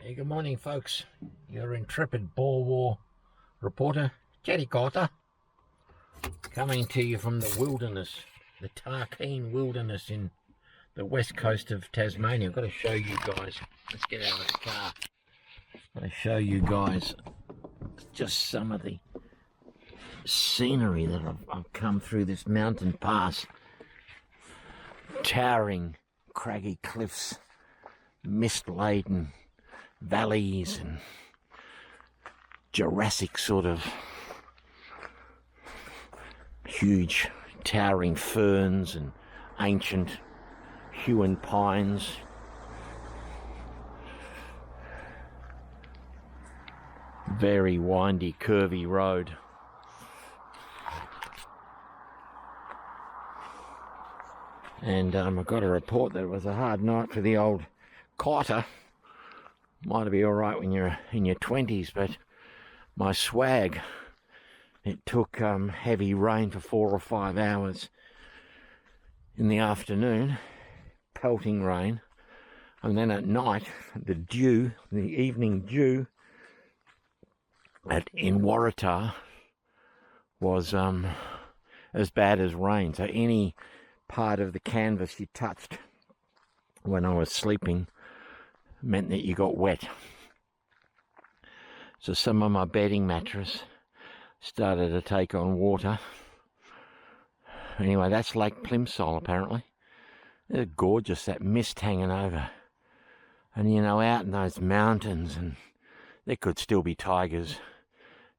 Hey, good morning, folks. Your intrepid Boer War reporter, Chatty Carter, coming to you from the wilderness, the Tarkine wilderness in the west coast of Tasmania. I've got to show you guys. Let's get out of the car. I've got to show you guys just some of the scenery that I've come through this mountain pass. Towering, craggy cliffs, mist-laden valleys and Jurassic sort of huge towering ferns and ancient hewn pines. Very windy, curvy road. And I've got to report that it was a hard night for the old Carter. Might be all right when you're in your 20s, but my swag, it took heavy rain for 4 or 5 hours in the afternoon, pelting rain, and then at night, the evening dew in Waratah was as bad as rain. So any part of the canvas you touched when I was sleeping meant that you got wet. So some of my bedding mattress started to take on water. Anyway, that's Lake Plimsoll apparently. It's gorgeous, that mist hanging over. And you know, out in those mountains, and there could still be tigers,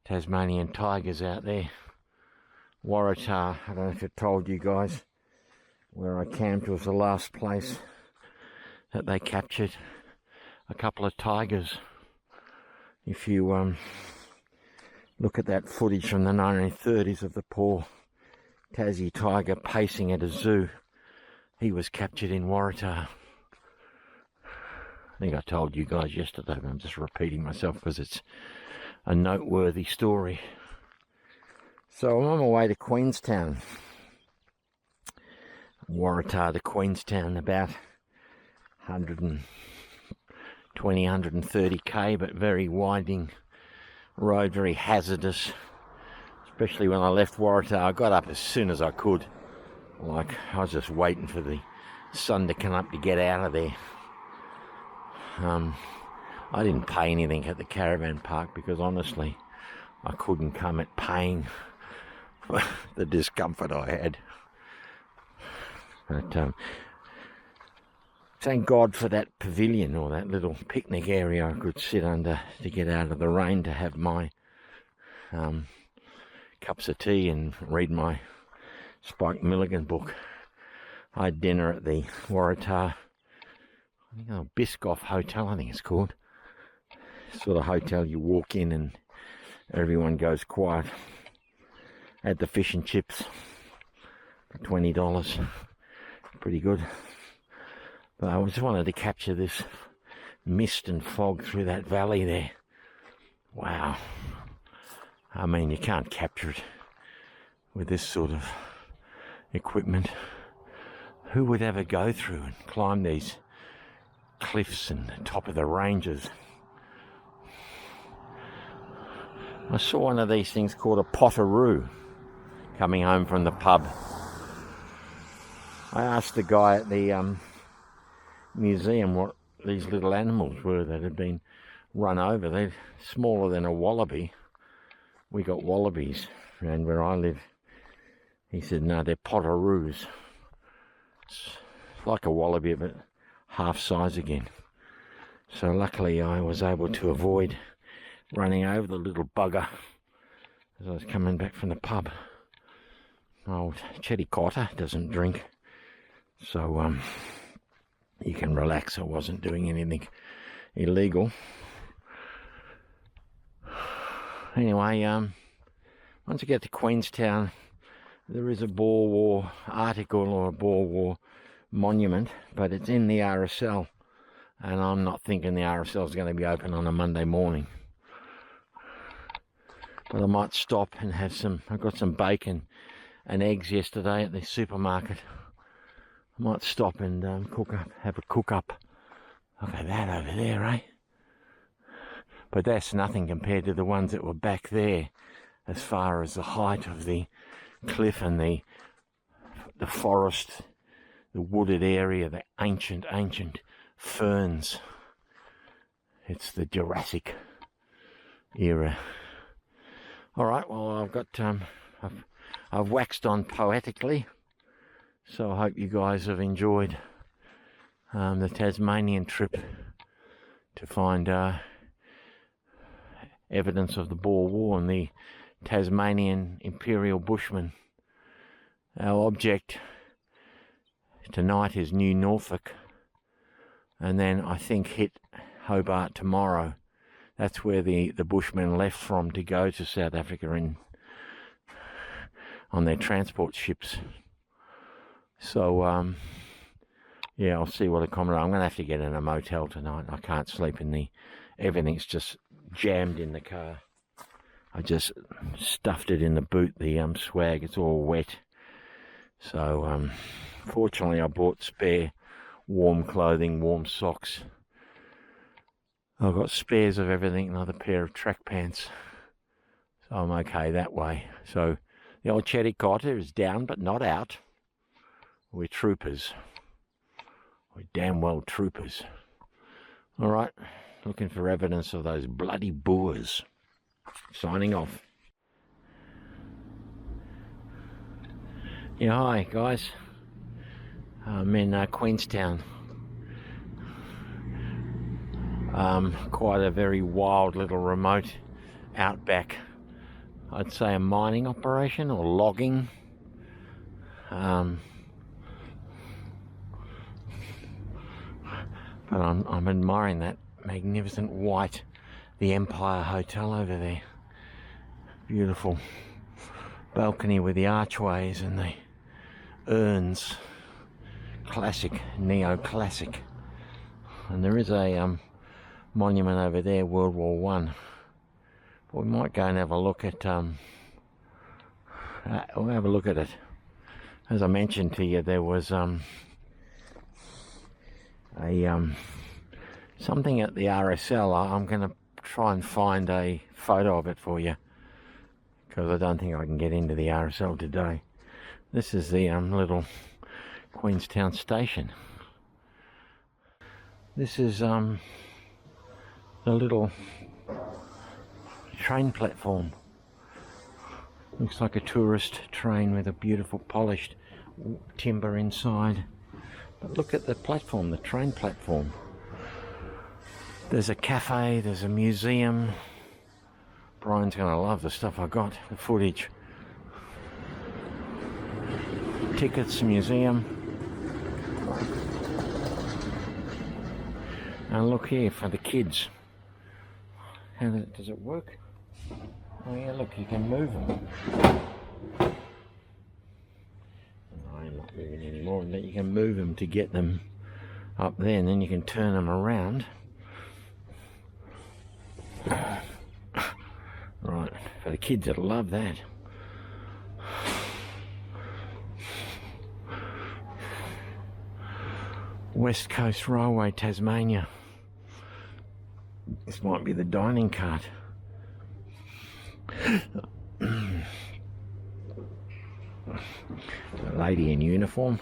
Tasmanian tigers out there. Waratah, I don't know if I told you guys, where I camped was the last place that they captured a couple of tigers. If you look at that footage from the 1930s of the poor Tassie tiger pacing at a zoo, he was captured in Waratah. I think I told you guys yesterday, but I'm just repeating myself because it's a noteworthy story. So I'm on my way to Queenstown. Waratah to Queenstown, about 130k, but very winding road, very hazardous, especially when I left Waratah. I got up as soon as I could, like I was just waiting for the sun to come up to get out of there. I didn't pay anything at the caravan park because honestly I couldn't come at paying for the discomfort I had. But thank God for that pavilion, or that little picnic area I could sit under to get out of the rain, to have my cups of tea and read my Spike Milligan book. I had dinner at the Waratah, Biscoff Hotel, I think it's called. Sort of hotel you walk in and everyone goes quiet. Had the fish and chips for $20. Pretty good. But I just wanted to capture this mist and fog through that valley there. Wow. I mean, you can't capture it with this sort of equipment. Who would ever go through and climb these cliffs and the top of the ranges? I saw one of these things called a potteroo coming home from the pub. I asked the guy at the museum what these little animals were that had been run over. They're smaller than a wallaby. We got wallabies around where I live. He said, no, they're potteroos. It's like a wallaby, but half size again. So luckily I was able to avoid running over the little bugger as I was coming back from the pub. Old Chatty Carter doesn't drink, so you can relax. I wasn't doing anything illegal. Anyway, once you get to Queenstown, there is a Boer War article or a Boer War monument, but it's in the RSL, and I'm not thinking the RSL is going to be open on a Monday morning. But I might stop and have I got some bacon and eggs yesterday at the supermarket. I might stop and have a cook up. Look at that over there, eh? but that's nothing compared to the ones that were back there, as far as the height of the cliff and the forest, the wooded area, the ancient ferns. It's the Jurassic era. All right, well, I've got I've waxed on poetically, so I hope you guys have enjoyed the Tasmanian trip to find evidence of the Boer War and the Tasmanian Imperial Bushmen. Our object tonight is New Norfolk, and then I think hit Hobart tomorrow. That's where the Bushmen left from to go to South Africa on their transport ships. So, yeah, I'll see what accommodate. I'm going to have to get in a motel tonight. I can't sleep everything's just jammed in the car. I just stuffed it in the boot, the swag. It's all wet. So, fortunately, I bought spare warm clothing, warm socks. I've got spares of everything, another pair of track pants. So I'm okay that way. So the old Chetty Cotter is down but not out. We're troopers. We're damn well troopers. All right, looking for evidence of those bloody Boers. Signing off. Yeah, hi guys. I'm in Queenstown. Quite a very wild little remote outback. I'd say a mining operation or logging. But I'm admiring that magnificent white, the Empire Hotel over there. Beautiful balcony with the archways and the urns. Classic, neo-classic. And there is a monument over there, World War One. But we might go and have a look at we'll have a look at it. As I mentioned to you, there was something at the RSL. I'm going to try and find a photo of it for you, because I don't think I can get into the RSL today. This is the little Queenstown station. This is the little train platform. Looks like a tourist train with a beautiful polished timber inside. But look at the platform, the train platform. There's a cafe, there's a museum. Brian's going to love the stuff I got, the footage. Tickets, museum. And look here for the kids. How does it work? Oh yeah, look, you can move them. I'm not moving anymore, but you can move them to get them up there, and then you can turn them around. Right, for the kids that'll love that. West Coast Railway, Tasmania. This might be the dining cart. A lady in uniform.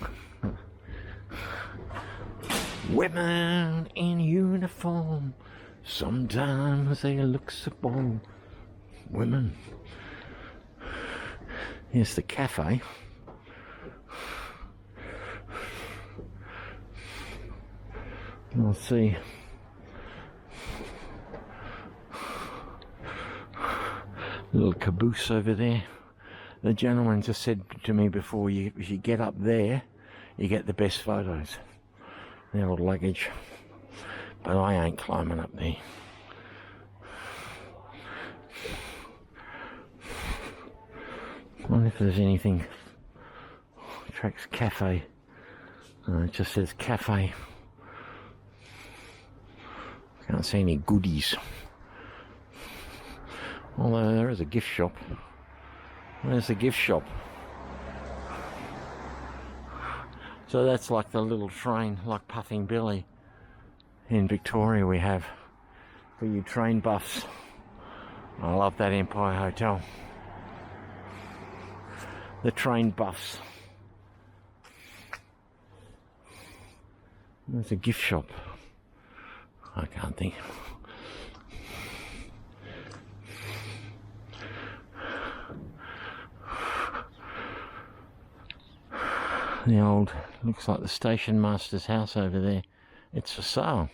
Women in uniform, sometimes they look so bold. Women. Here's the cafe. We'll see. Little caboose over there. The gentleman just said to me before, if you get up there, you get the best photos. The old luggage. But I ain't climbing up there. I wonder if there's anything. Tracks cafe. It just says cafe. Can't see any goodies. Although there is a gift shop. Where's the gift shop? So that's like the little train, like Puffing Billy. In Victoria we have for you train buffs. I love that Empire Hotel. The train buffs. There's a gift shop. I can't think. The old, looks like the station master's house over there. It's for sale.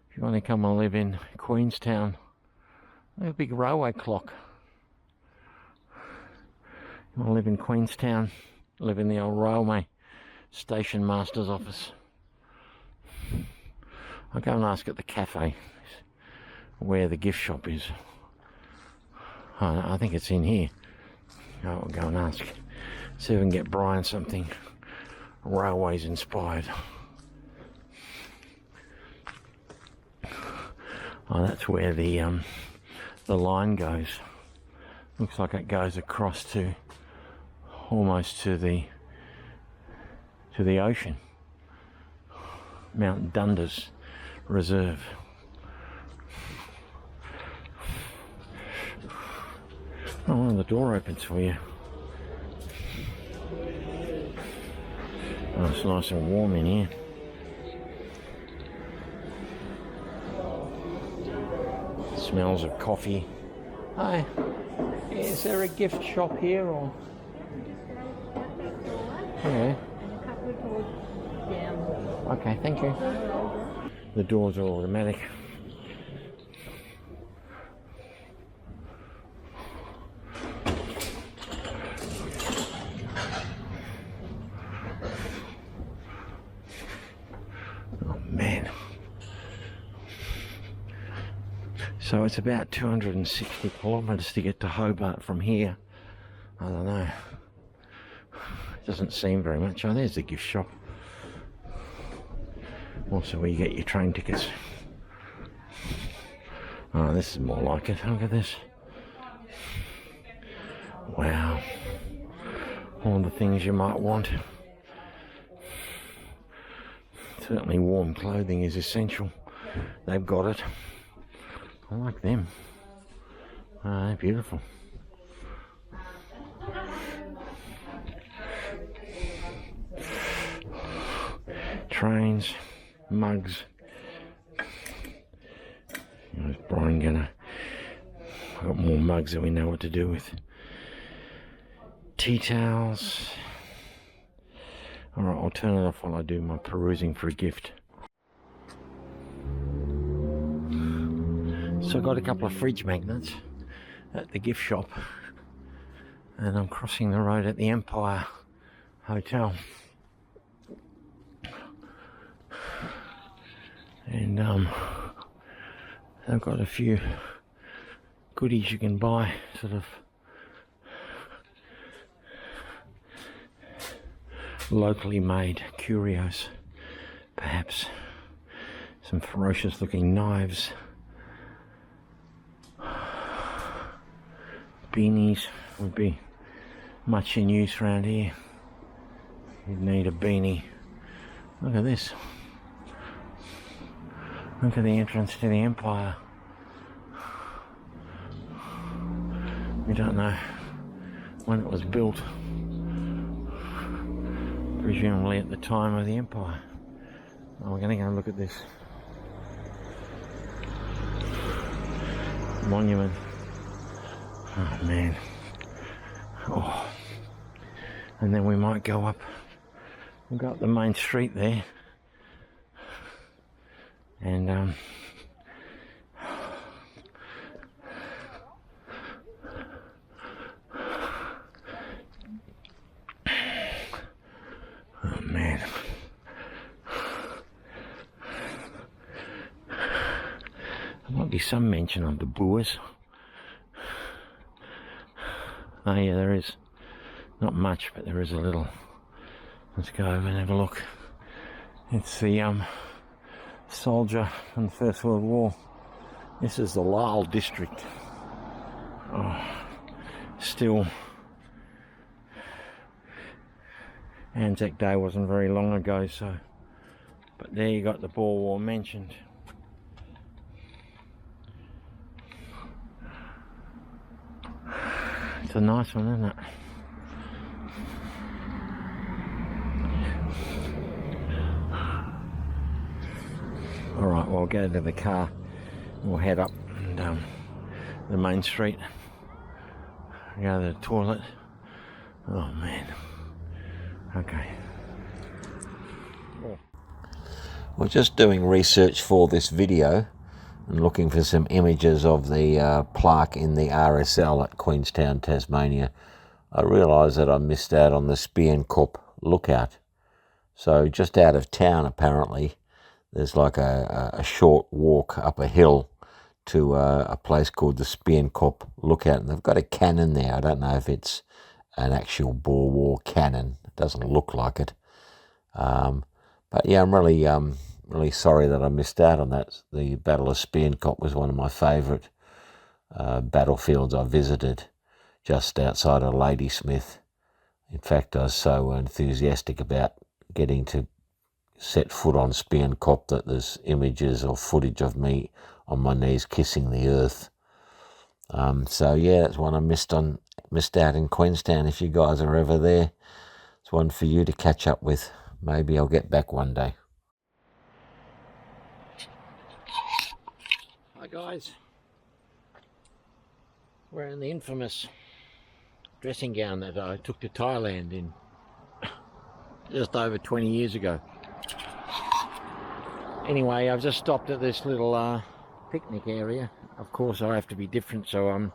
If you want to come and live in Queenstown, there's a big railway clock. You want to live in Queenstown, live in the old railway station master's office. I'll go and ask at the cafe where the gift shop is. I think it's in here. I'll go and ask. See if we can get Brian something railways inspired. Oh, that's where the line goes. Looks like it goes across to almost to the ocean. Mount Dundas Reserve. Oh, the door opens for you. Oh, it's nice and warm in here. Smells of coffee. Hi, is there a gift shop here or? Yeah. Okay, thank you. The doors are automatic. Oh man. So it's about 260 kilometres to get to Hobart from here. I don't know. It doesn't seem very much. Oh, there's the gift shop. Also where you get your train tickets. Oh, this is more like it. Look at this. Wow. All the things you might want. Certainly warm clothing is essential. They've got it. I like them. Oh, they're beautiful. Trains, mugs. Is Brian gonna? I've got more mugs that we know what to do with. Tea towels. Alright, I'll turn it off while I do my perusing for a gift. So I got a couple of fridge magnets at the gift shop, and I'm crossing the road at the Empire Hotel. And they've got a few goodies you can buy, sort of locally made curios, perhaps some ferocious looking knives, beanies would be much in use around here. You'd need a beanie. Look at this. Look at the entrance to the Empire. We don't know when it was built. Presumably at the time of the Empire. Oh, we're going to go and look at this monument. Oh man. Oh. And then we might go up. We'll go up the main street there. And oh man. There might be some mention of the Boers. Oh yeah, there is. Not much, but there is a little. Let's go over and have a look. It's the soldier in the First World War. This is the Lyle district. Oh, still, Anzac Day wasn't very long ago, so. But there you got the Boer War mentioned. It's a nice one, isn't it? Alright, well, I'll get into the car. We'll head up and, the main street. Go to the toilet. Oh man. Okay. Well, just doing research for this video and looking for some images of the plaque in the RSL at Queenstown, Tasmania. I realised that I missed out on the Spienkop lookout. So just out of town, apparently, there's like a short walk up a hill to a place called the Spienkop lookout. And they've got a cannon there. I don't know if it's an actual Boer War cannon. It doesn't look like it. But yeah, I'm really sorry that I missed out on that. The Battle of Spienkop was one of my favourite battlefields I visited, just outside of Ladysmith. In fact, I was so enthusiastic about getting to set foot on Spienkop that there's images or footage of me on my knees kissing the earth. So yeah, that's one I missed out in Queenstown. If you guys are ever there, it's one for you to catch up with. Maybe I'll get back one day. Hi guys. We're in the infamous dressing gown that I took to Thailand in just over 20 years ago. Anyway, I've just stopped at this little picnic area. Of course, I have to be different, so I'm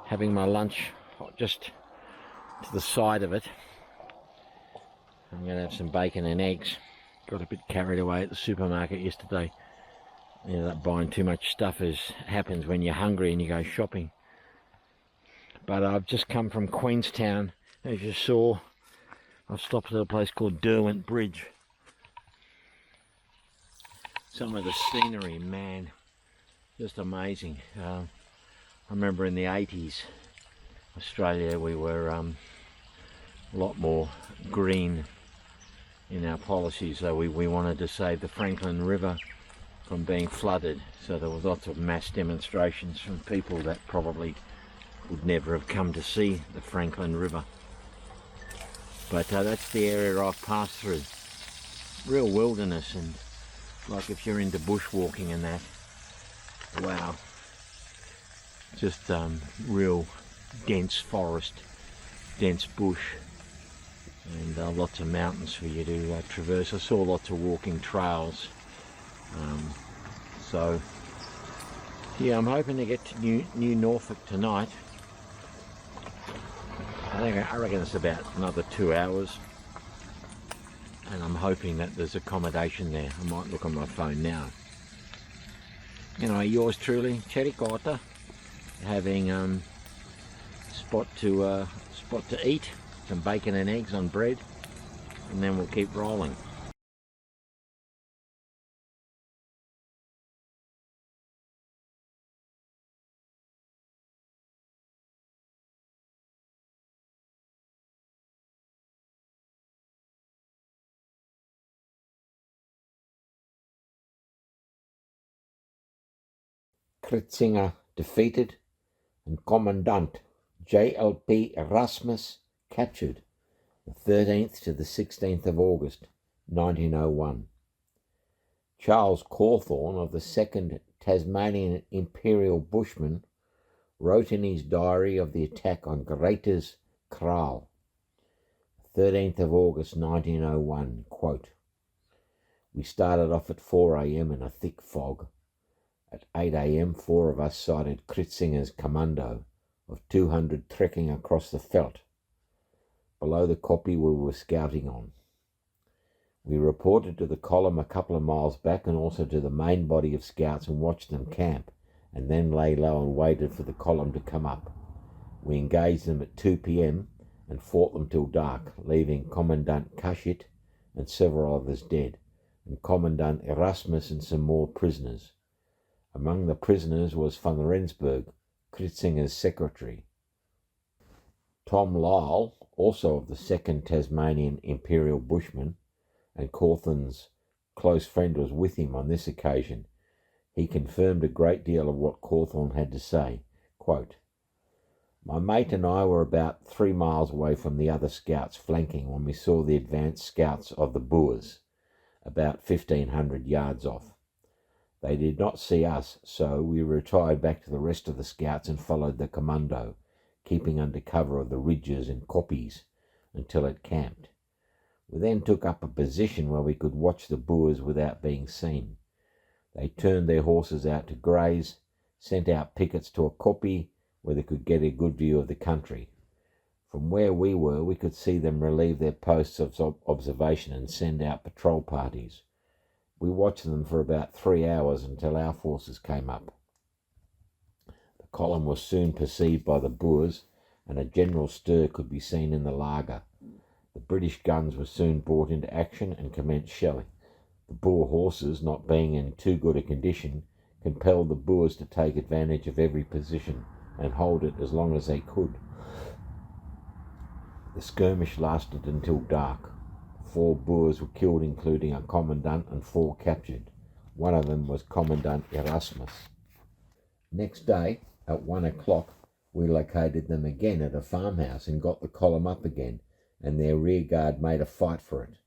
having my lunch just to the side of it. I'm going to have some bacon and eggs. Got a bit carried away at the supermarket yesterday. Ended up buying too much stuff, as happens when you're hungry and you go shopping. But I've just come from Queenstown. As you saw, I've stopped at a place called Derwent Bridge. Some of the scenery, man, just amazing. I remember in the 80s, Australia, we were a lot more green in our policies. So we wanted to save the Franklin River from being flooded. So there was lots of mass demonstrations from people that probably would never have come to see the Franklin River. But that's the area I've passed through. Real wilderness, and like if you're into bushwalking and that, wow. Just real dense forest, dense bush, and lots of mountains for you to traverse. I saw lots of walking trails. So yeah, I'm hoping to get to New Norfolk tonight. I reckon it's about another 2 hours, and I'm hoping that there's accommodation there. I might look on my phone now. Anyway, yours truly, Cherikota, having spot to eat, some bacon and eggs on bread, and then we'll keep rolling. Kritzinger defeated and Commandant J.L.P. Erasmus captured the 13th to the 16th of August 1901. Charles Cawthorne of the 2nd Tasmanian Imperial Bushman wrote in his diary of the attack on Greater's Kraal, 13th of August 1901, quote, "We started off at 4 a.m. in a thick fog. At 8 a.m, 4 of us sighted Kritzinger's commando of 200 trekking across the veldt, below the kopje we were scouting on. We reported to the column a couple of miles back and also to the main body of scouts and watched them camp, and then lay low and waited for the column to come up. We engaged them at 2 p.m. and fought them till dark, leaving Commandant Kashit and several others dead, and Commandant Erasmus and some more prisoners. Among the prisoners was van Rensburg, Kritzinger's secretary. Tom Lyle, also of the 2nd Tasmanian Imperial Bushman, and Cawthorne's close friend, was with him on this occasion. He confirmed a great deal of what Cawthorne had to say. Quote, My mate and I were about 3 miles away from the other scouts flanking when we saw the advanced scouts of the Boers, about 1,500 yards off. They did not see us, so we retired back to the rest of the scouts and followed the commando, keeping under cover of the ridges and koppies until it camped. We then took up a position where we could watch the Boers without being seen. They turned their horses out to graze, sent out pickets to a koppie where they could get a good view of the country. From where we were, we could see them relieve their posts of observation and send out patrol parties. We watched them for about 3 hours until our forces came up. The column was soon perceived by the Boers, and a general stir could be seen in the laager. The British guns were soon brought into action and commenced shelling. The Boer horses, not being in too good a condition, compelled the Boers to take advantage of every position and hold it as long as they could. The skirmish lasted until dark. 4 Boers were killed, including a commandant, and 4 captured. One of them was Commandant Erasmus. Next day, at 1 o'clock, we located them again at a farmhouse and got the column up again, and their rearguard made a fight for it.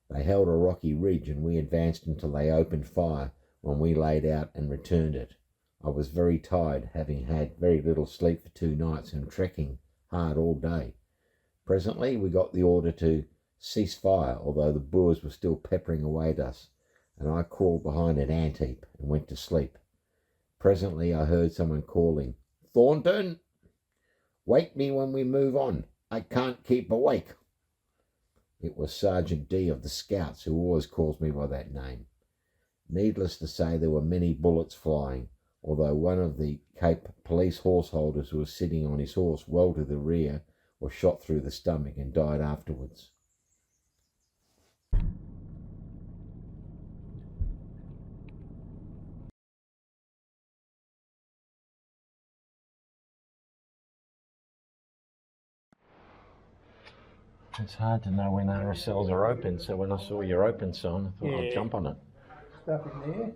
They held a rocky ridge, and we advanced until they opened fire, when we laid out and returned it. I was very tired, having had very little sleep for 2 nights and trekking hard all day. Presently we got the order to cease fire, although the Boers were still peppering away at us, and I crawled behind an ant heap and went to sleep. Presently I heard someone calling, "Thornton, wake me when we move on. I can't keep awake." It was Sergeant D of the Scouts, who always calls me by that name. Needless to say, there were many bullets flying, although one of the Cape police horse holders who was sitting on his horse well to the rear was shot through the stomach and died afterwards. It's hard to know when RSLs are open, so when I saw your open sign, I thought I'd jump on it. Stuff in there.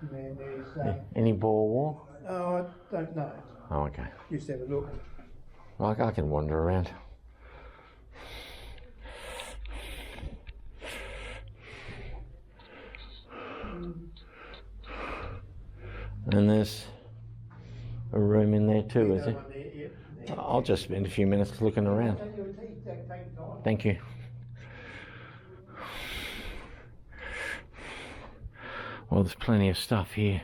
And then there's... Any Boer War? Oh, I don't know. Oh, okay. Just have a look. Well, I can wander around. And there's a room in there too, is there? I'll just spend a few minutes looking around. Thank you. Well, there's plenty of stuff here,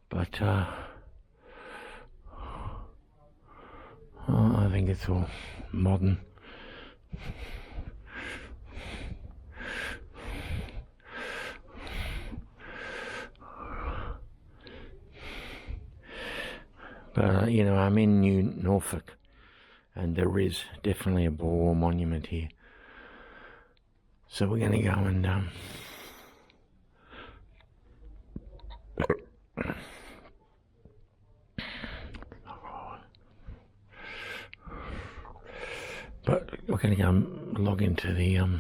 but I think it's all modern. But, you know, I'm in New Norfolk, and there is definitely a Boer War monument here. So we're going to go and but we're going to go and log into the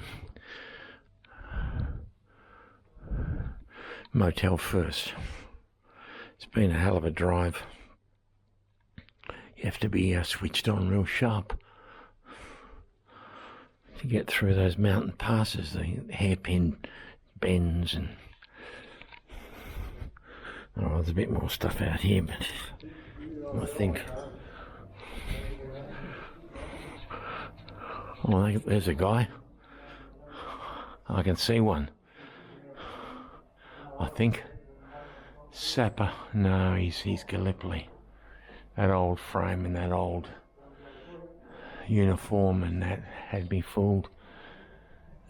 motel first. It's been a hell of a drive. You have to be switched on real sharp to get through those mountain passes, the hairpin bends, and oh, there's a bit more stuff out here, but I think, oh, there's a guy. I can see one. I think Sapper. No, he's Gallipoli. That old frame and that old uniform, and that had me fooled.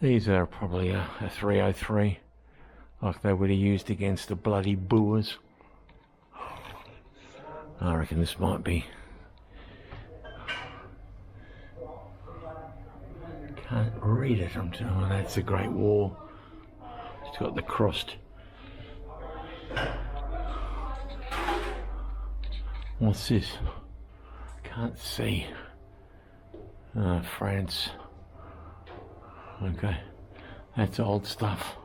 These are probably a 303, like they would have used against the bloody Boers. I reckon this might be. Can't read it. Oh, that's the Great War. It's got the crossed. What's this? Can't see. France. Okay, that's old stuff.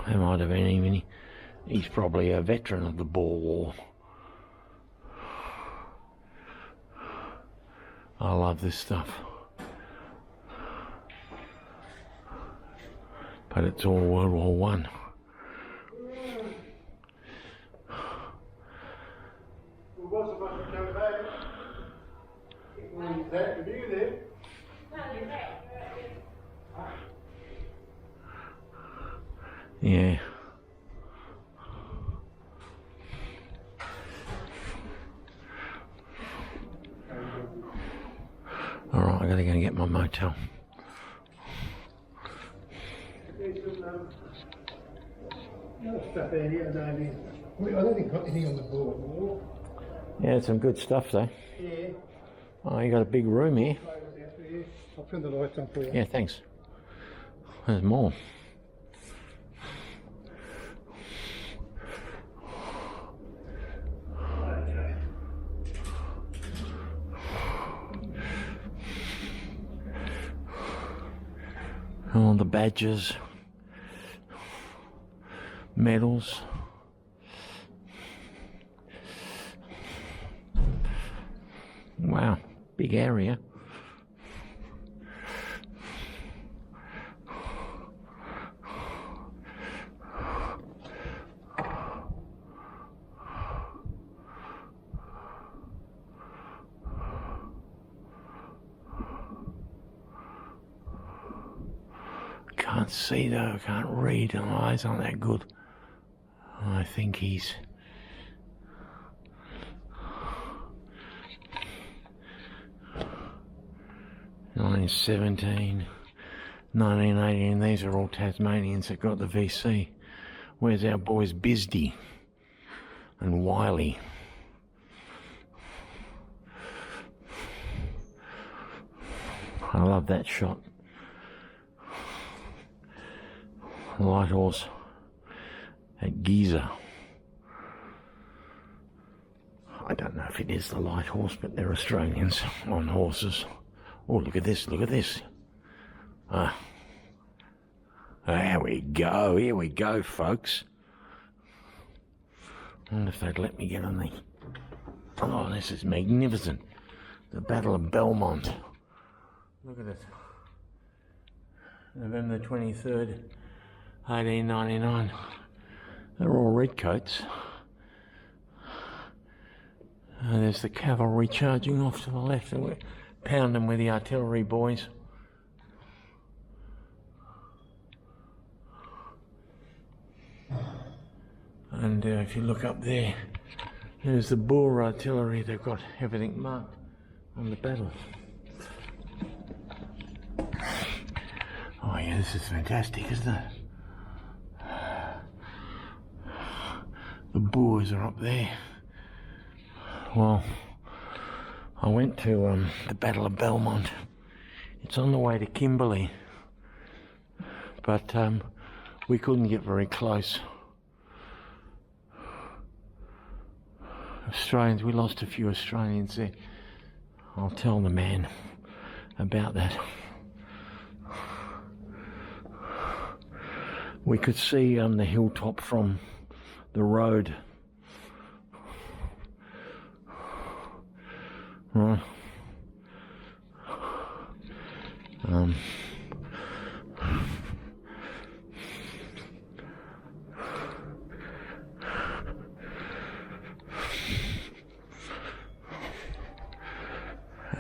There might have been even. He's probably a veteran of the Boer War. I love this stuff. But it's all World War One. Yeah. Alright, I gotta go and get my motel. Stuff in here, I don't think I've got anything on the board. Yeah, some good stuff though. Yeah. Oh, you got a big room here. I'll turn the lights on for you. Yeah, thanks. There's more. All the badges, medals. Wow, big area. Can't see though, can't read, and my eyes aren't that good. I think he's... (1917, 1918), and these are all Tasmanians that got the VC. Where's our boys Bisdy and Wiley? I love that shot. Light horse at Giza. I don't know if it is the light horse, but they're Australians on horses. Oh, look at this, look at this. Here we go, folks. I wonder if they'd let me get on the... Oh, this is magnificent. The Battle of Belmont. Look at it. November the 23rd. 1899. They're all redcoats. There's the cavalry charging off to the left, and we're pounding with the artillery boys. And if you look up there, there's the Boer artillery. They've got everything marked on the battle. Oh yeah, this is fantastic, isn't it? The Boers are up there. Well, I went to the Battle of Belmont. It's on the way to Kimberley, but we couldn't get very close. Australians, we lost a few Australians there. I'll tell the man about that. We could see the hilltop from the road. Right.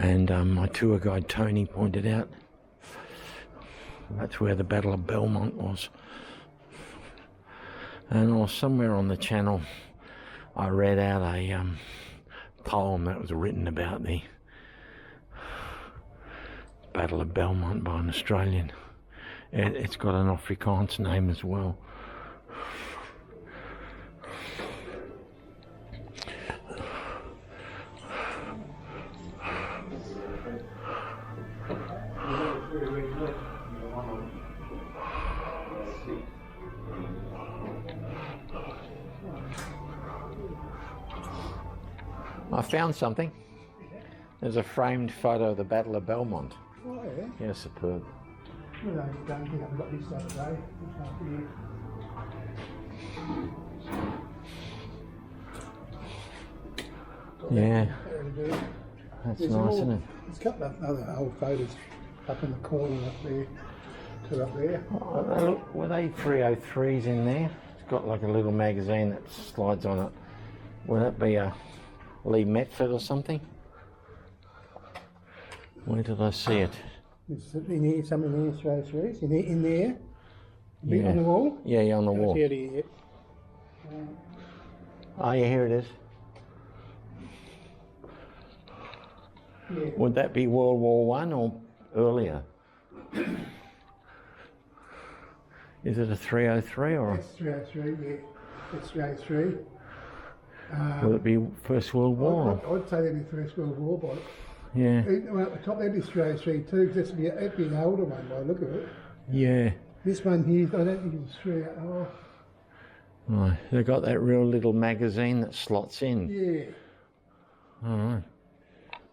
And my tour guide Tony pointed out that's where the Battle of Belmont was. And somewhere on the channel I read out a poem that was written about the Battle of Belmont by an Australian. It's got an Afrikaans name as well. I found something. There's a framed photo of the Battle of Belmont. Oh, yeah. Yeah, superb. Well, I don't think I've got this the other day. Yeah. That's There's nice, isn't it? There's a couple of other old photos up in the corner up there, two up there. Oh, look, were they 303s in there? It's got like a little magazine that slides on it. Would that be a Lee Metford or something? Where did I see it? There's in here, something in there, 303s, in there, a bit Yeah. on the wall. Yeah, on the wall. Can't see it here yet. Oh, yeah, here it is. Yeah. Would that be World War One or earlier? Is it a 303 or? That's 303, yeah. That's 303. Will it be First World War? I'd say that'd be First World War, but Yeah. well, at the top that'd be 303 too, because that'd be an older one by the look of it. Yeah. This one here, I don't think it's 3. Oh, Right. They got that real little magazine that slots in. yeah. All right.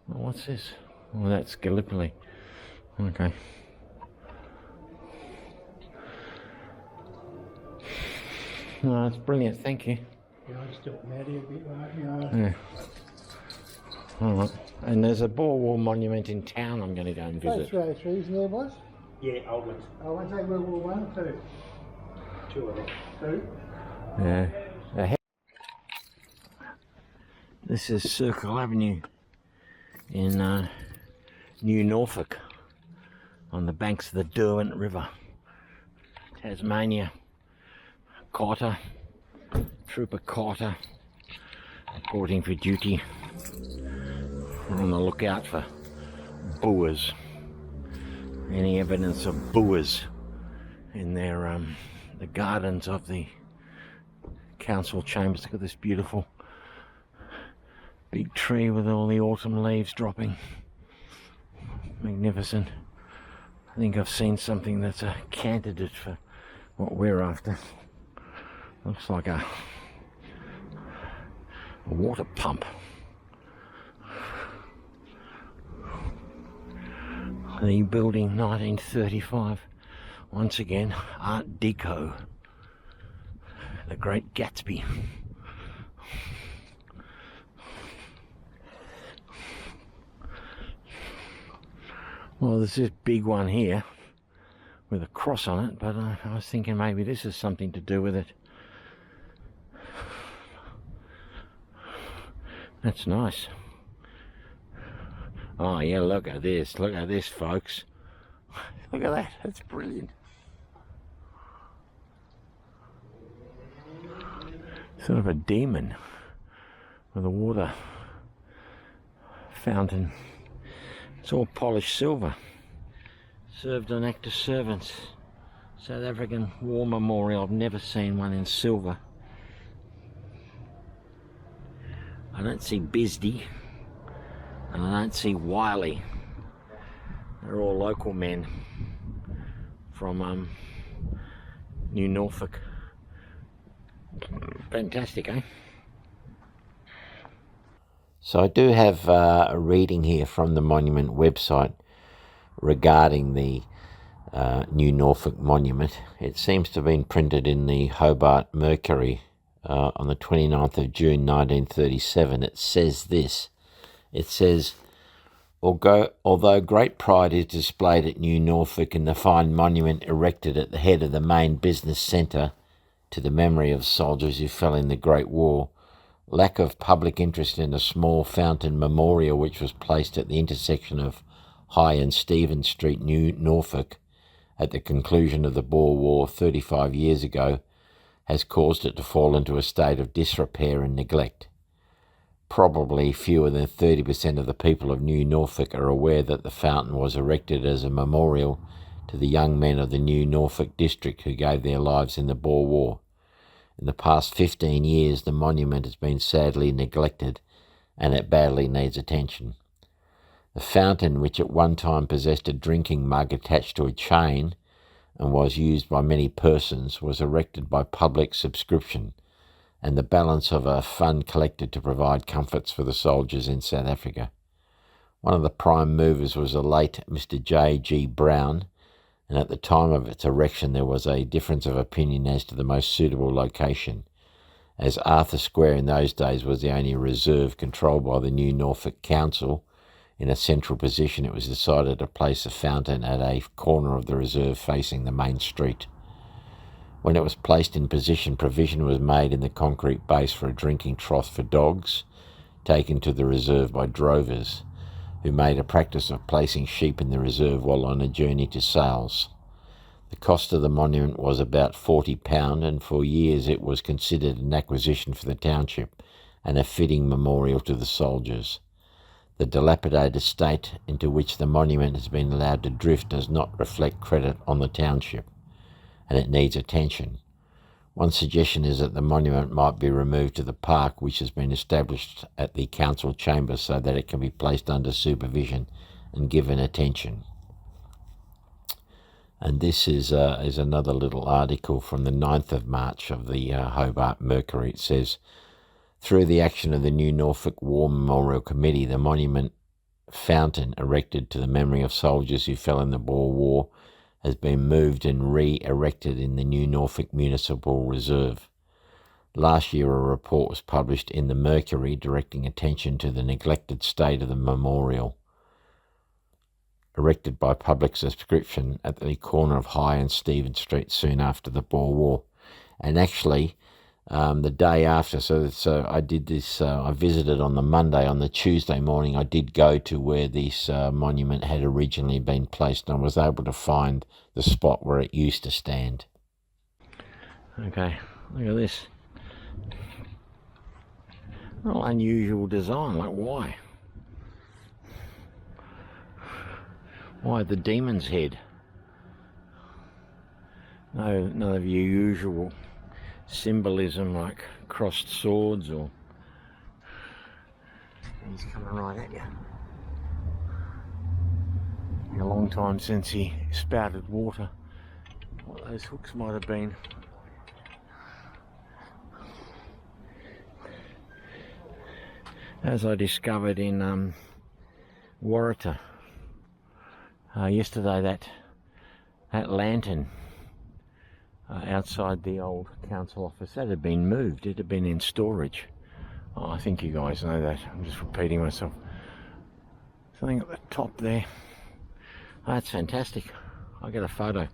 Well, what's this? Oh, that's Gallipoli. Okay. No, that's brilliant. Thank you. Yeah, I just thought Maddie a bit like, Yeah. All right. And there's a Boer War monument in town I'm going to go and That's visit. 303, isn't there, boys? Yeah, old ones. I won't say World War 1, 2. 2 of them. 2. Yeah. Ahead. This is Circle Avenue in New Norfolk on the banks of the Derwent River, Tasmania. Carter, Trooper Carter, reporting for duty. We're on the lookout for Boers. Any evidence of Boers in their the gardens of the council chambers. Look at this beautiful big tree with all the autumn leaves dropping. Magnificent. I think I've seen something that's a candidate for what we're after. Looks like a water pump. The building 1935. Once again, Art Deco. The Great Gatsby. Well, there's this big one here with a cross on it, but I was thinking maybe this is something to do with it. That's nice. Oh yeah, look at this, folks. Look at that, that's brilliant. Sort of a demon with a water fountain. It's all polished silver. Served on active servants. South African War Memorial. I've never seen one in silver. I don't see Bisdee and I don't see Wiley. They're all local men from New Norfolk. Fantastic, eh? So I do have a reading here from the monument website regarding the New Norfolk Monument. It seems to have been printed in the Hobart Mercury on the 29th of June 1937. It says this. It says, although great pride is displayed at New Norfolk in the fine monument erected at the head of the main business centre to the memory of soldiers who fell in the Great War, lack of public interest in a small fountain memorial which was placed at the intersection of High and Stevens Street, New Norfolk, at the conclusion of the Boer War 35 years ago, has caused it to fall into a state of disrepair and neglect. Probably fewer than 30% of the people of New Norfolk are aware that the fountain was erected as a memorial to the young men of the New Norfolk district who gave their lives in the Boer War. In the past 15 years, the monument has been sadly neglected and it badly needs attention. The fountain, which at one time possessed a drinking mug attached to a chain and was used by many persons, was erected by public subscription and the balance of a fund collected to provide comforts for the soldiers in South Africa. One of the prime movers was the late Mr. J.G. Brown, and at the time of its erection there was a difference of opinion as to the most suitable location, as Arthur Square in those days was the only reserve controlled by the New Norfolk Council in a central position, it was decided to place a fountain at a corner of the reserve facing the main street. When it was placed in position, provision was made in the concrete base for a drinking trough for dogs taken to the reserve by drovers, who made a practice of placing sheep in the reserve while on a journey to sales. The cost of the monument was about £40, and for years it was considered an acquisition for the township and a fitting memorial to the soldiers. The dilapidated state into which the monument has been allowed to drift does not reflect credit on the township, and it needs attention. One suggestion is that the monument might be removed to the park, which has been established at the council chamber, so that it can be placed under supervision and given attention. And this is another little article from the 9th of March of the Hobart Mercury. It says, through the action of the new Norfolk War Memorial Committee, the monument fountain erected to the memory of soldiers who fell in the Boer War has been moved and re-erected in the new Norfolk Municipal Reserve. Last year a report was published in the Mercury directing attention to the neglected state of the memorial, erected by public subscription at the corner of High and Stephen Street soon after the Boer War. And actually, the day after, so I did this, I visited on the Monday. On the Tuesday morning, I did go to where this monument had originally been placed, and I was able to find the spot where it used to stand. Okay, look at this. Well, unusual design, like why? Why the demon's head? No, none of your usual symbolism like crossed swords or... He's coming right at you. Been a long time since he spouted water. What those hooks might have been. As I discovered in Waratah yesterday, that lantern outside the old council office, that had been moved. It had been in storage. Oh, I think you guys know that. I'm just repeating myself. Something at the top there. Oh, that's fantastic. I'll get a photo.